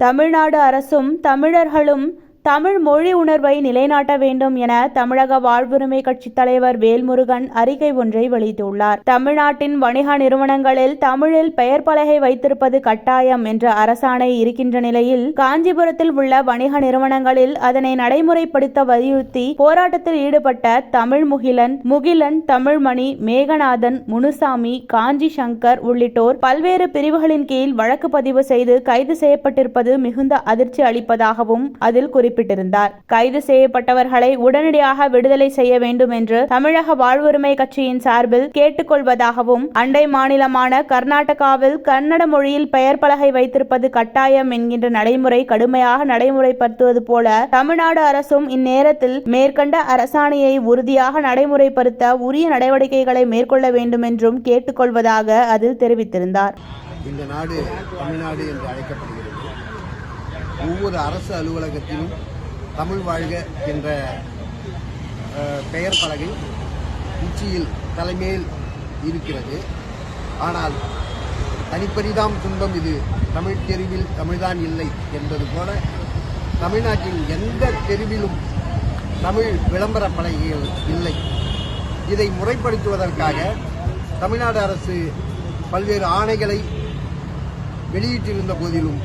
தமிழ்நாடு அரசும் தமிழர்களும் தமிழ் மொழி உணர்வை நிலைநாட்ட வேண்டும் என தமிழக வாழ்வுரிமை கட்சி தலைவர் வேல்முருகன் அறிக்கை ஒன்றை வெளியிட்டுள்ளார். தமிழ்நாட்டின் வணிக நிறுவனங்களில் தமிழில் பெயர் பலகை வைத்திருப்பது கட்டாயம் என்ற அரசாணை இருக்கின்ற நிலையில் காஞ்சிபுரத்தில் உள்ள வணிக நிறுவனங்களில் அதனை நடைமுறைப்படுத்த வலியுறுத்தி போராட்டத்தில் ஈடுபட்ட தமிழ் முகிலன், தமிழ்மணி, மேகநாதன், முனுசாமி, காஞ்சி சங்கர் உள்ளிட்டோர் பல்வேறு பிரிவுகளின் கீழ் வழக்கு பதிவு செய்து கைது செய்யப்பட்டிருப்பது மிகுந்த அதிர்ச்சி அளிப்பதாகவும் அதில் குறிப்பிட்டார். கைது செய்யப்பட்டவர்களை உடனடியாக விடுதலை செய்ய வேண்டும் என்று தமிழக வாழ்வுரிமை கட்சியின் சார்பில் கேட்டுக்கொள்வதாகவும், அண்டை மாநிலமான கர்நாடகாவில் கன்னட மொழியில் பெயர் பலகை வைத்திருப்பது கட்டாயம் என்கின்ற நடைமுறை கடுமையாக நடைமுறைப்படுத்துவது போல தமிழ்நாடு அரசும் இந்நேரத்தில் மேற்கண்ட அரசாணையை உறுதியாக நடைமுறைப்படுத்த உரிய நடவடிக்கைகளை மேற்கொள்ள வேண்டும் என்றும் கேட்டுக்கொள்வதாக அதில் தெரிவித்திருந்தார். இந்த நாடு தமிழ்நாடு என்று அழைக்கப்படுகிறது. ஒவ்வொரு அரசு அலுவலகத்திலும் தமிழ் வாழ்க என்ற பெயர் பலகை உச்சியில் தலைமையில் இருக்கிறது. ஆனால் தனிப்பரிதாம் துன்பம் இது, தமிழ் தெருவில் தமிழ்தான் இல்லை என்பது போல தமிழ்நாட்டின் எந்த தெருவிலும் தமிழ் விளம்பர பலகைகள் இல்லை. இதை முறைப்படுத்துவதற்காக தமிழ்நாடு அரசு பல்வேறு ஆணைகளை வெளியிட்டிருந்த போதிலும்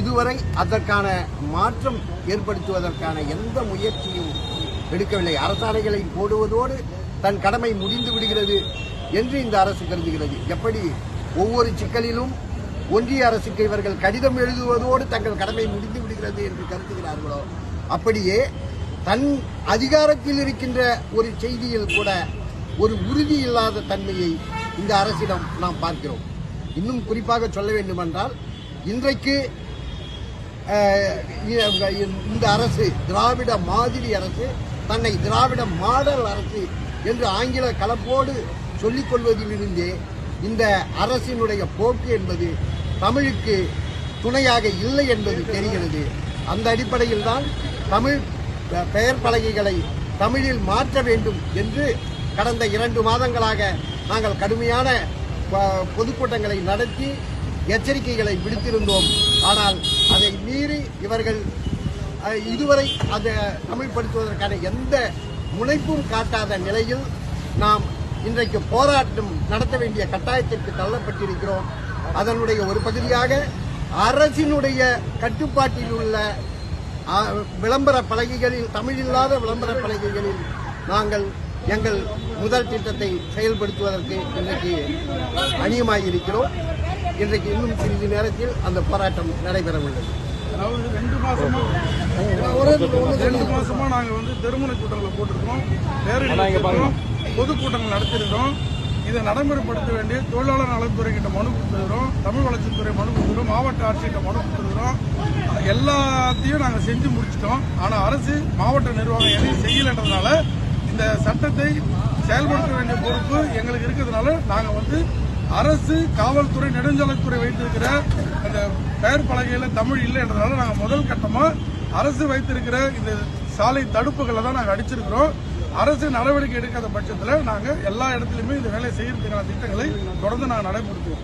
இதுவரை அதற்கான மாற்றம் ஏற்படுத்துவதற்கான எந்த முயற்சியும் எடுக்கவில்லை. அரசாணைகளை போடுவதோடு தன் கடமை முடிந்து விடுகிறது என்று இந்த அரசு கருதுகிறது. எப்படி ஒவ்வொரு சிக்கலிலும் ஒன்றிய அரசுக்கு இவர்கள் கடிதம் எழுதுவதோடு தங்கள் கடமை முடிந்து விடுகிறது என்று கருதுகிறார்களோ, அப்படியே தன் அதிகாரத்தில் இருக்கின்ற ஒரு செய்தியில் கூட ஒரு உறுதி இல்லாத தன்மையை இந்த அரசிடம் நாம் பார்க்கிறோம். இன்னும் குறிப்பாக சொல்ல வேண்டுமென்றால், இன்றைக்கு இந்த அரசு திராவிட மாதிரி அரசு, தன்னை திராவிட மாடல் அரசு என்று ஆங்கில கலப்போடு சொல்லிக் கொள்வதிலிருந்தே இந்த அரசினுடைய போக்கு என்பது தமிழுக்கு துணையாக இல்லை என்பது தெரிகிறது. அந்த அடிப்படையில் தான் தமிழ் பெயர் பலகைகளை தமிழில் மாற்ற வேண்டும் என்று கடந்த 2 மாதங்களாக நாங்கள் கடுமையான பொதுக்கூட்டங்களை நடத்தி எச்சரிக்கைகளை விடுத்திருந்தோம். ஆனால் அதை மீறி இவர்கள் இதுவரை அதை தமிழ்படுத்துவதற்கான எந்த முனைப்பும் காட்டாத நிலையில் நாம் இன்றைக்கு போராட்டம் நடத்த வேண்டிய கட்டாயத்திற்கு தள்ளப்பட்டிருக்கிறோம். அதனுடைய ஒரு பகுதியாக அரசினுடைய கட்டுப்பாட்டில் உள்ள விளம்பர பலகைகளில், தமிழில்லாத விளம்பர பலகைகளில் நாங்கள் எங்கள் முதல் திட்டத்தை செயல்படுத்துவதற்கு இன்றைக்கு அணியமாயிருக்கிறோம். இன்றைக்கு இன்னும் சிறிது நேரத்தில் அந்த போராட்டம் நடைபெற உள்ளது. அதாவது 2 மாசமா நாங்கள் தெருமுனை கூட்டங்களை போட்டிருக்கோம், பேரணிக்கிறோம், பொதுக்கூட்டங்கள் நடத்திருக்கிறோம். இதை நடைமுறைப்படுத்த வேண்டிய தொழிலாளர் நலத்துறை கிட்ட மனு கொடுத்துருக்கிறோம், தமிழ் வளர்ச்சித்துறை மனு கொடுத்துருக்கிறோம், மாவட்ட ஆட்சியிட்ட மனு கொடுத்துருக்கிறோம். எல்லாத்தையும் நாங்கள் செஞ்சு முடிச்சிட்டோம். ஆனால் அரசு மாவட்ட நிர்வாகம் எதையும் செய்யலைன்றதுனால இந்த சட்டத்தை செயல்படுத்த வேண்டிய பொறுப்பு எங்களுக்கு இருக்கிறதுனால நாங்கள் அரசு, காவல்துறை, நெடுஞ்சாலைத்துறை வைத்திருக்கிற அந்த பெயர் பலகையில தமிழ் இல்லை என்றதுனால நாங்கள் முதல் கட்டமா அரசு வைத்திருக்கிற இந்த சாலை தடுப்புகளை தான் நாங்கள் அடிச்சிருக்கிறோம். அரசு நடவடிக்கை எடுக்காத பட்சத்தில் நாங்கள் எல்லா இடத்துலையுமே இந்த வேலையை செய்யறதுக்கான திட்டங்களை தொடர்ந்து நாங்கள் நடைமுறைப்படுத்துவோம்.